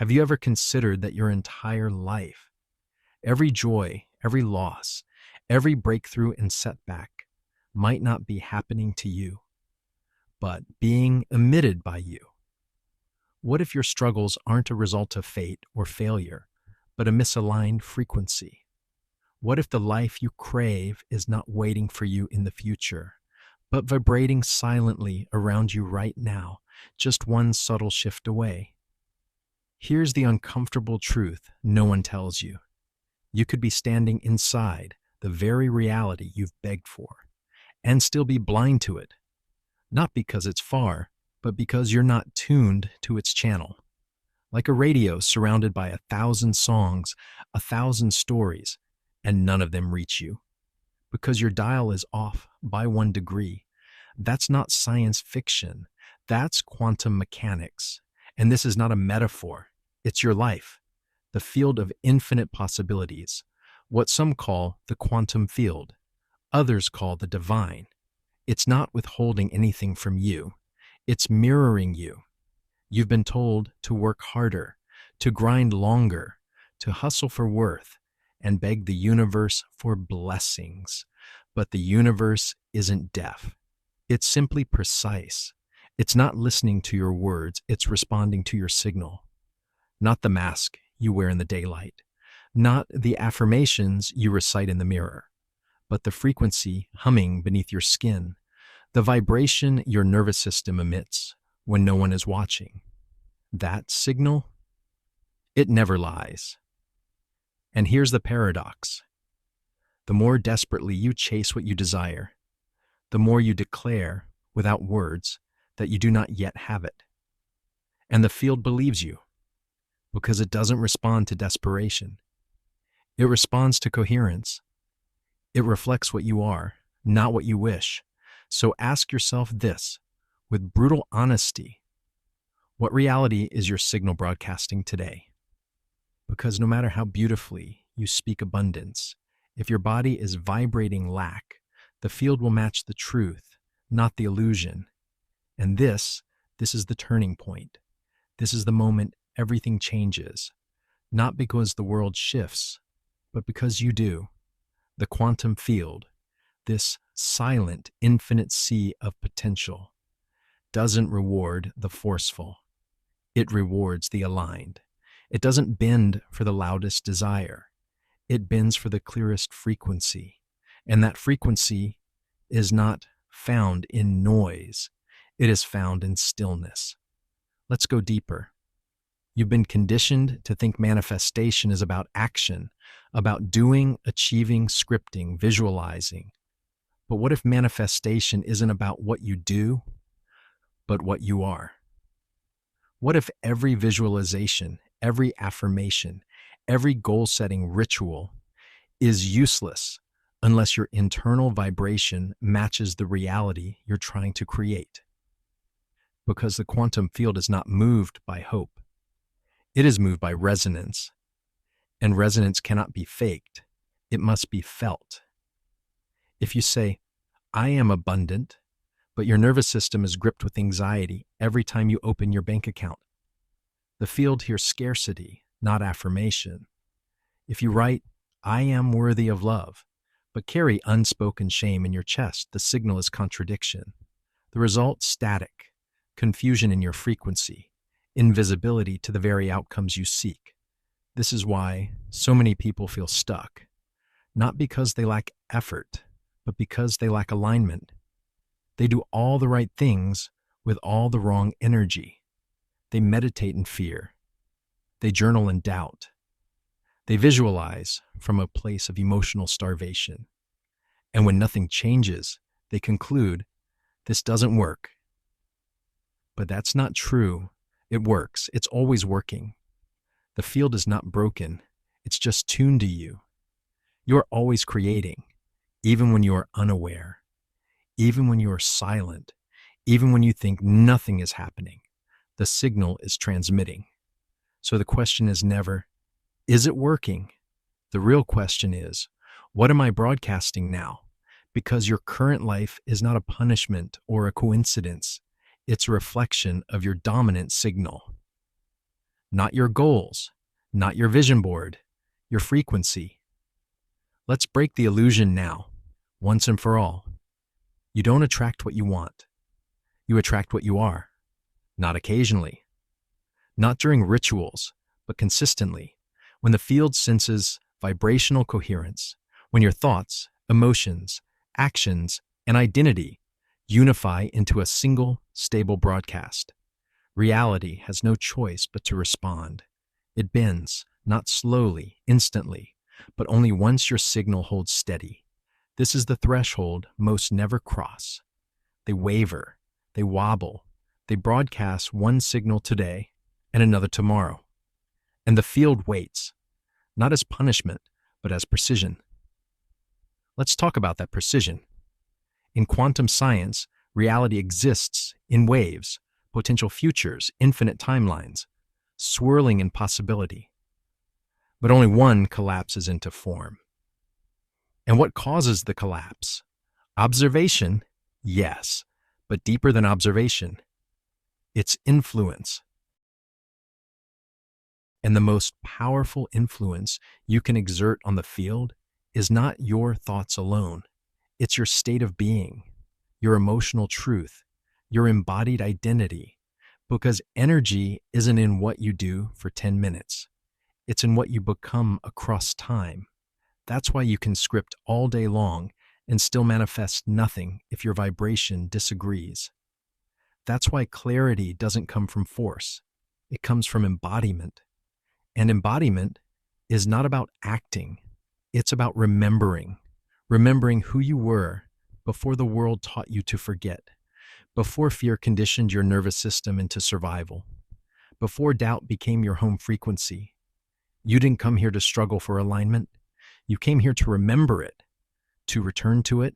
Have you ever considered that your entire life, every joy, every loss, every breakthrough and setback might not be happening to you, but being emitted by you? What if your struggles aren't a result of fate or failure, but a misaligned frequency? What if the life you crave is not waiting for you in the future, but vibrating silently around you right now, just one subtle shift away? Here's the uncomfortable truth no one tells you. You could be standing inside the very reality you've begged for, and still be blind to it, not because it's far, but because you're not tuned to its channel. Like a radio surrounded by 1,000 songs, 1,000 stories, and none of them reach you. Because your dial is off by 1 degree. That's not science fiction. That's quantum mechanics. And this is not a metaphor. It's your life, the field of infinite possibilities, what some call the quantum field, others call the divine. It's not withholding anything from you. It's mirroring you. You've been told to work harder, to grind longer, to hustle for worth, and beg the universe for blessings. But the universe isn't deaf. It's simply precise. It's not listening to your words, it's responding to your signal. Not the mask you wear in the daylight, not the affirmations you recite in the mirror, but the frequency humming beneath your skin, the vibration your nervous system emits when no one is watching. That signal, it never lies. And here's the paradox. The more desperately you chase what you desire, the more you declare, without words, that you do not yet have it. And the field believes you, because it doesn't respond to desperation. It responds to coherence. It reflects what you are, not what you wish. So ask yourself this, with brutal honesty: what reality is your signal broadcasting today? Because no matter how beautifully you speak abundance, if your body is vibrating lack, the field will match the truth, not the illusion. And this is the turning point. This is the moment everything changes, not because the world shifts, but because you do. The quantum field, this silent, infinite sea of potential, doesn't reward the forceful. It rewards the aligned. It doesn't bend for the loudest desire. It bends for the clearest frequency. And that frequency is not found in noise. It is found in stillness. Let's go deeper. You've been conditioned to think manifestation is about action, about doing, achieving, scripting, visualizing. But what if manifestation isn't about what you do, but what you are? What if every visualization, every affirmation, every goal-setting ritual is useless unless your internal vibration matches the reality you're trying to create? Because the quantum field is not moved by hope. It is moved by resonance. And resonance cannot be faked. It must be felt. If you say, "I am abundant," but your nervous system is gripped with anxiety every time you open your bank account, the field hears scarcity, not affirmation. If you write, "I am worthy of love," but carry unspoken shame in your chest, the signal is contradiction. The result, static, confusion in your frequency, invisibility to the very outcomes you seek. This is why so many people feel stuck, not because they lack effort, but because they lack alignment. They do all the right things with all the wrong energy. They meditate in fear. They journal in doubt. They visualize from a place of emotional starvation. And when nothing changes, they conclude, "This doesn't work." But that's not true. It works. It's always working. The field is not broken. It's just tuned to you. You're always creating, even when you are unaware, even when you are silent, even when you think nothing is happening. The signal is transmitting. So the question is never, is it working? The real question is, what am I broadcasting now? Because your current life is not a punishment or a coincidence. It's a reflection of your dominant signal. not your goals, not your vision board, your frequency. Let's break the illusion now, once and for all. You don't attract what you want. You attract what you are, not occasionally, not during rituals, but consistently, when the field senses vibrational coherence, when your thoughts, emotions, actions, and identity unify into a single, stable broadcast. Reality has no choice but to respond. It bends, not slowly, instantly, but only once your signal holds steady. This is the threshold most never cross. They waver, they wobble, they broadcast one signal today and another tomorrow. And the field waits, not as punishment, but as precision. Let's talk about that precision. In quantum science, reality exists in waves, potential futures, infinite timelines, swirling in possibility. But only one collapses into form. And what causes the collapse? Observation? Yes, but deeper than observation. It's influence. And the most powerful influence you can exert on the field is not your thoughts alone. It's your state of being, your emotional truth, your embodied identity. Because energy isn't in what you do for 10 minutes. It's in what you become across time. That's why you can script all day long and still manifest nothing if your vibration disagrees. That's why clarity doesn't come from force. It comes from embodiment. And embodiment is not about acting. It's about remembering who you were before the world taught you to forget, before fear conditioned your nervous system into survival, before doubt became your home frequency. You didn't come here to struggle for alignment. You came here to remember it, to return to it,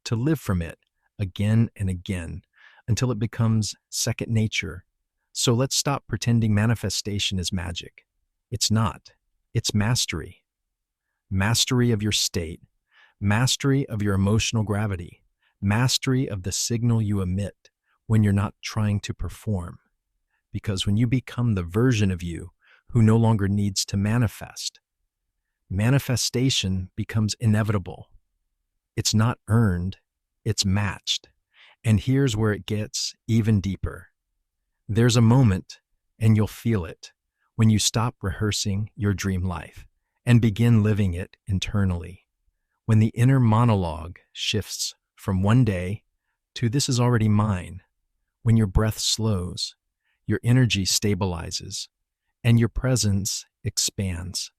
to live from it again and again until it becomes second nature. So let's stop pretending manifestation is magic. It's not. It's mastery. Mastery of your state, mastery of your emotional gravity, mastery of the signal you emit when you're not trying to perform. Because when you become the version of you who no longer needs to manifest, manifestation becomes inevitable. It's not earned, it's matched. And here's where it gets even deeper. There's a moment, and you'll feel it, when you stop rehearsing your dream life and begin living it internally. When the inner monologue shifts from one day to this is already mine. When your breath slows, your energy stabilizes, and your presence expands.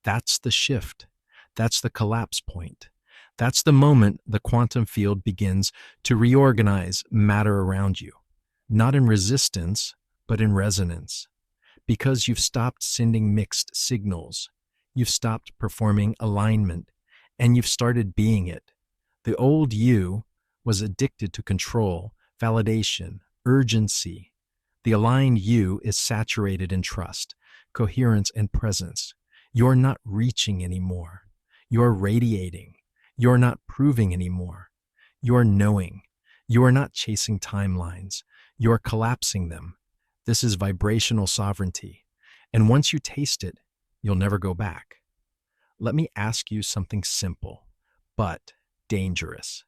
That's the shift. That's the collapse point. That's the moment the quantum field begins to reorganize matter around you, not in resistance, but in resonance. Because you've stopped sending mixed signals, you've stopped performing alignment, and you've started being it. The old you was addicted to control, validation, urgency. The aligned you is saturated in trust, coherence, and presence. You're not reaching anymore. You're radiating. You're not proving anymore. You're knowing. You are not chasing timelines. You're collapsing them. This is vibrational sovereignty. And once you taste it, you'll never go back. Let me ask you something simple, but dangerous.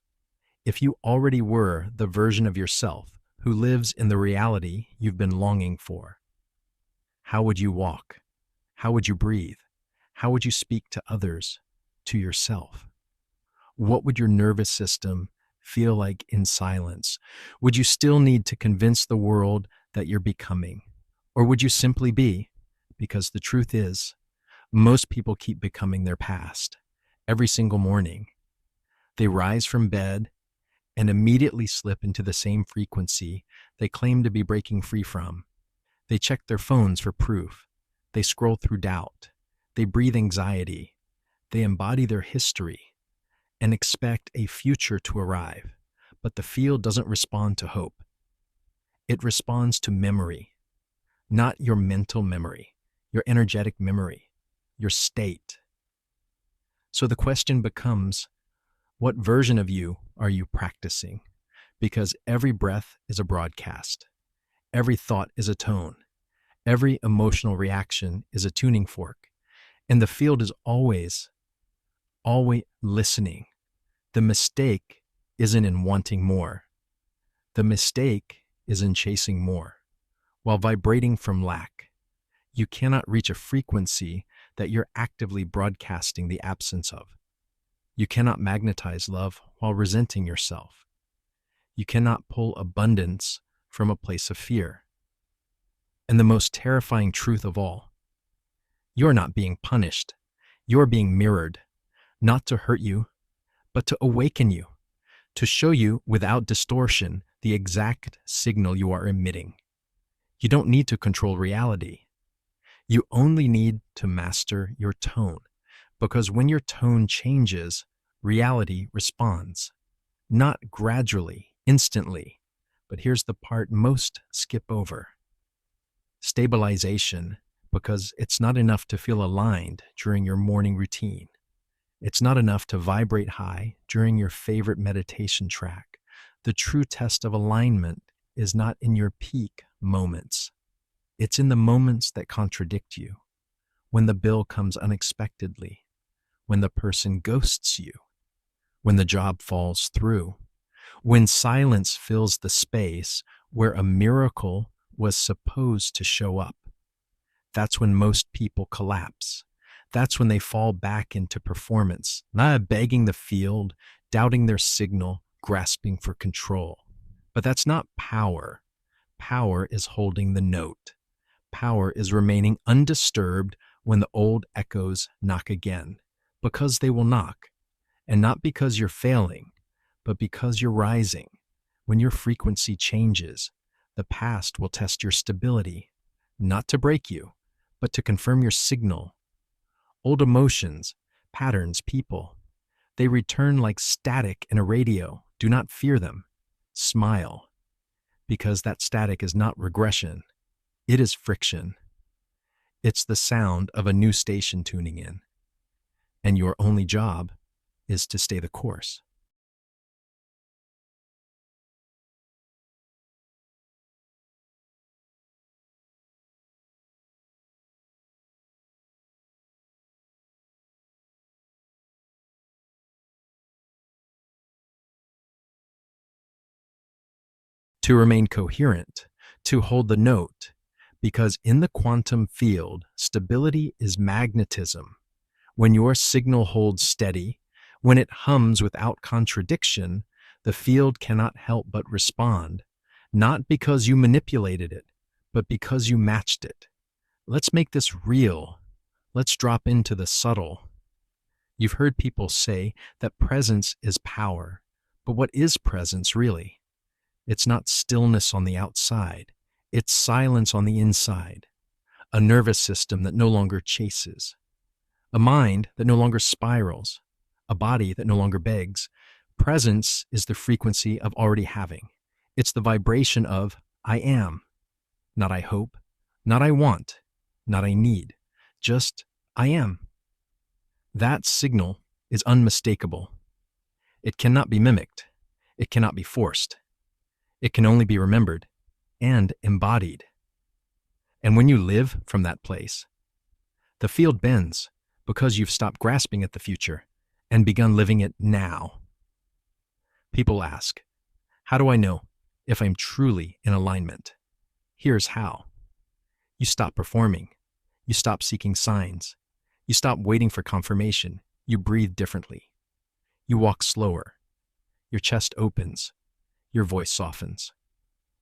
If you already were the version of yourself who lives in the reality you've been longing for, how would you walk? How would you breathe? How would you speak to others, to yourself? What would your nervous system feel like in silence? Would you still need to convince the world that you're becoming? Or would you simply be? Because the truth is, most people keep becoming their past every single morning. They rise from bed and immediately slip into the same frequency they claim to be breaking free from. They check their phones for proof. They scroll through doubt. They breathe anxiety. They embody their history and expect a future to arrive. But the field doesn't respond to hope. It responds to memory, not your mental memory, your energetic memory, your state. So the question becomes, what version of you are you practicing? Because every breath is a broadcast. Every thought is a tone. Every emotional reaction is a tuning fork, and the field is always listening. The mistake isn't in wanting more. The mistake is in chasing more, while vibrating from lack. You cannot reach a frequency that you're actively broadcasting the absence of. You cannot magnetize love while resenting yourself. You cannot pull abundance from a place of fear. And the most terrifying truth of all, you're not being punished. You're being mirrored, not to hurt you, but to awaken you, to show you without distortion the exact signal you are emitting. You don't need to control reality. You only need to master your tone, because when your tone changes, reality responds. Not gradually, instantly, but here's the part most skip over. Stabilization, because it's not enough to feel aligned during your morning routine. It's not enough to vibrate high during your favorite meditation track. The true test of alignment is not in your peak moments. It's in the moments that contradict you, when the bill comes unexpectedly, when the person ghosts you, when the job falls through, when silence fills the space where a miracle was supposed to show up. That's when most people collapse. That's when they fall back into performance, not begging the field, doubting their signal, grasping for control. But that's not power. Power is holding the note. Power is remaining undisturbed when the old echoes knock again, because they will knock, and not because you're failing, but because you're rising. When your frequency changes, the past will test your stability, not to break you, but to confirm your signal. Old emotions, patterns, people, they return like static in a radio. Do not fear them. Smile, because that static is not regression. It is friction. It's the sound of a new station tuning in. And your only job is to stay the course. To remain coherent, to hold the note, because in the quantum field, stability is magnetism. When your signal holds steady, when it hums without contradiction, the field cannot help but respond, not because you manipulated it, but because you matched it. Let's make this real. Let's drop into the subtle. You've heard people say that presence is power, but what is presence really? It's not stillness on the outside. It's silence on the inside. A nervous system that no longer chases. A mind that no longer spirals. A body that no longer begs. Presence is the frequency of already having. It's the vibration of I am. Not I hope. Not I want. Not I need. Just I am. That signal is unmistakable. It cannot be mimicked. It cannot be forced. It can only be remembered and embodied. And when you live from that place, the field bends because you've stopped grasping at the future and begun living it now. People ask, how do I know if I'm truly in alignment? Here's how. You stop performing. You stop seeking signs. You stop waiting for confirmation. You breathe differently. You walk slower. Your chest opens. Your voice softens.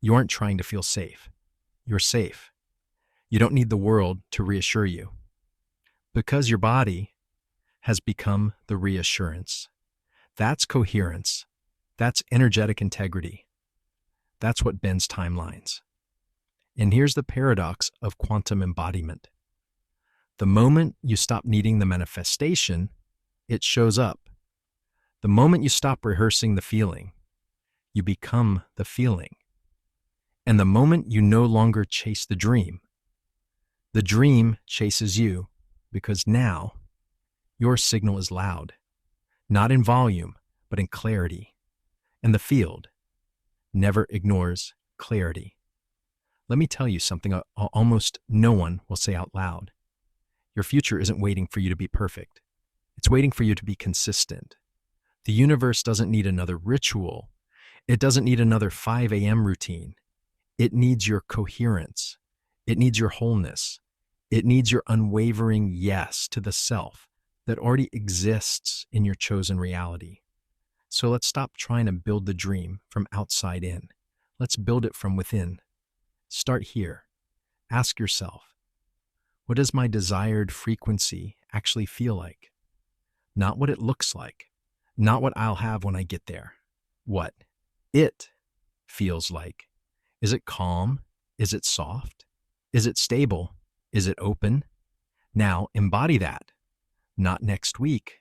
You aren't trying to feel safe. You're safe. You don't need the world to reassure you. Because your body has become the reassurance. That's coherence. That's energetic integrity. That's what bends timelines. And here's the paradox of quantum embodiment. The moment you stop needing the manifestation, it shows up. The moment you stop rehearsing the feeling, you become the feeling. And the moment you no longer chase the dream chases you, because now your signal is loud, not in volume, but in clarity. And the field never ignores clarity. Let me tell you something almost no one will say out loud. Your future isn't waiting for you to be perfect. It's waiting for you to be consistent. The universe doesn't need another ritual. It doesn't need another 5 a.m. routine. It needs your coherence. It needs your wholeness. It needs your unwavering yes to the self that already exists in your chosen reality. So let's stop trying to build the dream from outside in. Let's build it from within. Start here. Ask yourself, what does my desired frequency actually feel like? Not what it looks like, not what I'll have when I get there. What it feels like. Is it calm? Is it soft? Is it stable? Is it open? Now embody that. Not next week.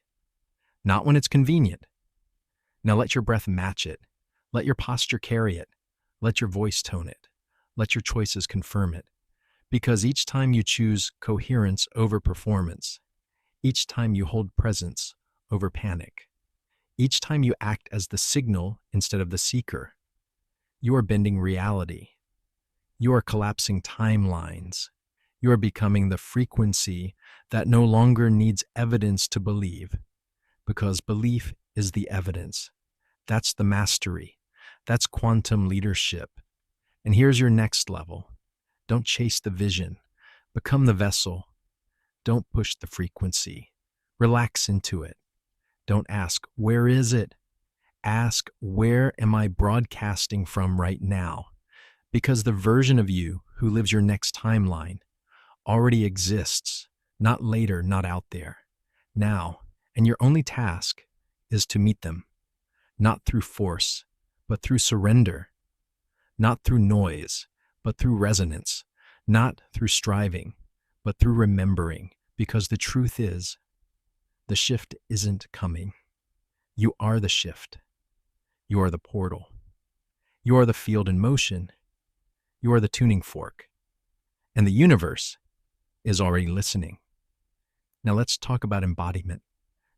Not when it's convenient. Now let your breath match it. Let your posture carry it. Let your voice tone it. Let your choices confirm it. Because each time you choose coherence over performance, each time you hold presence over panic, each time you act as the signal instead of the seeker, you are bending reality. You are collapsing timelines. You are becoming the frequency that no longer needs evidence to believe, because belief is the evidence. That's the mastery. That's quantum leadership. And here's your next level. Don't chase the vision. Become the vessel. Don't push the frequency. Relax into it. Don't ask, where is it? Ask, where am I broadcasting from right now? Because the version of you who lives your next timeline already exists, not later, not out there, now. And your only task is to meet them, not through force, but through surrender, not through noise, but through resonance, not through striving, but through remembering, because the truth is, the shift isn't coming. You are the shift. You are the portal. You are the field in motion. You are the tuning fork. And the universe is already listening. Now let's talk about embodiment,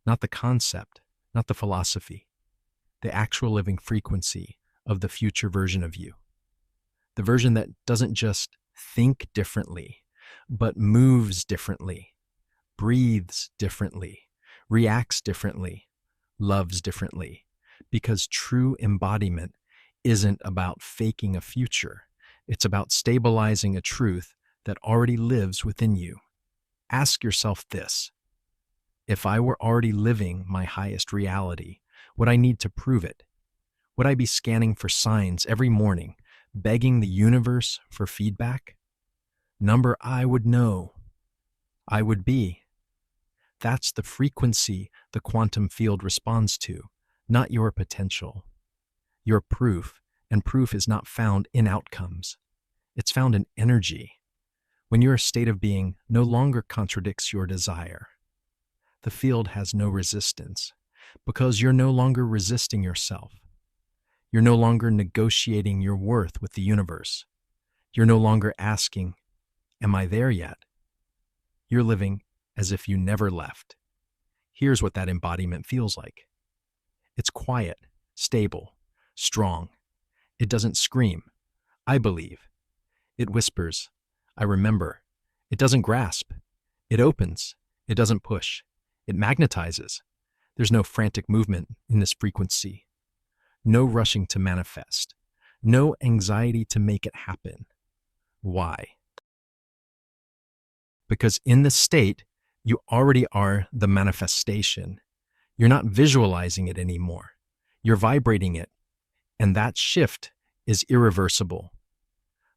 not the concept, not the philosophy, the actual living frequency of the future version of you. The version that doesn't just think differently, but moves differently, breathes differently, reacts differently, loves differently, because true embodiment isn't about faking a future. It's about stabilizing a truth that already lives within you. Ask yourself this: if I were already living my highest reality, would I need to prove it? Would I be scanning for signs every morning, begging the universe for feedback? Number I would know. I would be. That's the frequency the quantum field responds to, not your potential. Your proof, and proof is not found in outcomes. It's found in energy. When your state of being no longer contradicts your desire, the field has no resistance, because you're no longer resisting yourself. You're no longer negotiating your worth with the universe. You're no longer asking, am I there yet? You're living as if you never left. Here's what that embodiment feels like. It's quiet, stable, strong. It doesn't scream, I believe. It whispers, I remember. It doesn't grasp. It opens. It doesn't push. It magnetizes. There's no frantic movement in this frequency. No rushing to manifest. No anxiety to make it happen. Why? Because in this state, you already are the manifestation. You're not visualizing it anymore. You're vibrating it. And that shift is irreversible.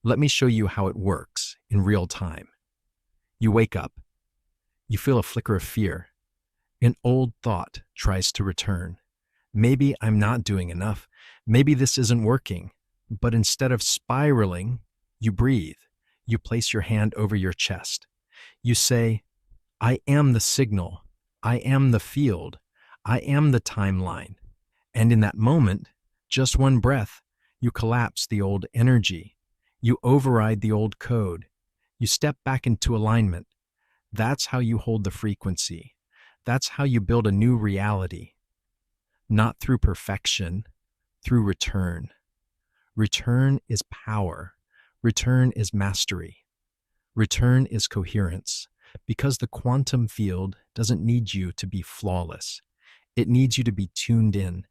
Let me show you how it works in real time. You wake up. You feel a flicker of fear. An old thought tries to return. Maybe I'm not doing enough. Maybe this isn't working. But instead of spiraling, you breathe. You place your hand over your chest. You say, I am the signal. I am the field. I am the timeline. And in that moment, just one breath, you collapse the old energy. You override the old code. You step back into alignment. That's how you hold the frequency. That's how you build a new reality. Not through perfection, through return. Return is power. Return is mastery. Return is coherence, because the quantum field doesn't need you to be flawless. It needs you to be tuned in.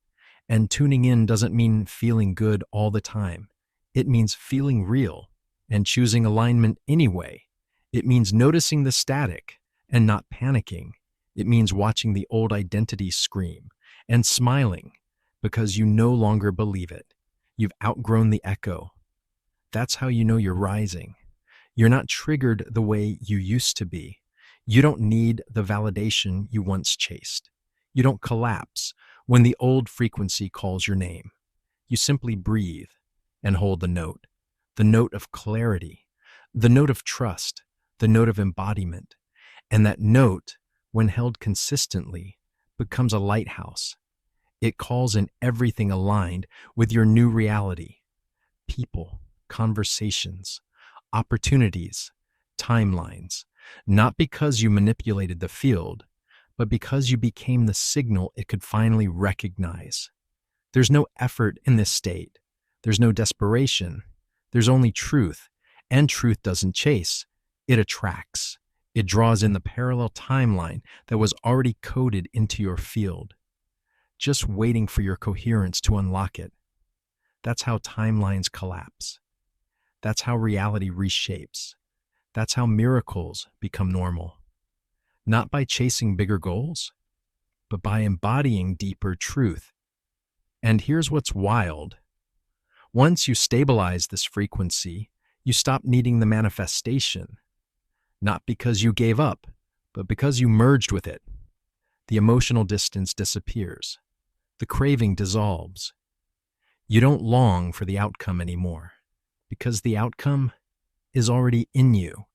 And tuning in doesn't mean feeling good all the time. It means feeling real and choosing alignment anyway. It means noticing the static and not panicking. It means watching the old identity scream and smiling because you no longer believe it. You've outgrown the echo. That's how you know you're rising. You're not triggered the way you used to be. You don't need the validation you once chased. You don't collapse when the old frequency calls your name. You simply breathe and hold the note of clarity, the note of trust, the note of embodiment. And that note, when held consistently, becomes a lighthouse. It calls in everything aligned with your new reality. People, conversations, opportunities, timelines, not because you manipulated the field, but because you became the signal it could finally recognize. There's no effort in this state. There's no desperation. There's only truth, and truth doesn't chase. It attracts. It draws in the parallel timeline that was already coded into your field, just waiting for your coherence to unlock it. That's how timelines collapse. That's how reality reshapes. That's how miracles become normal. Not by chasing bigger goals, but by embodying deeper truth. And here's what's wild. Once you stabilize this frequency, you stop needing the manifestation. Not because you gave up, but because you merged with it. The emotional distance disappears. The craving dissolves. You don't long for the outcome anymore, because the outcome is already in you.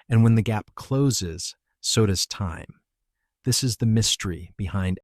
And when the gap closes, so does time. This is the mystery behind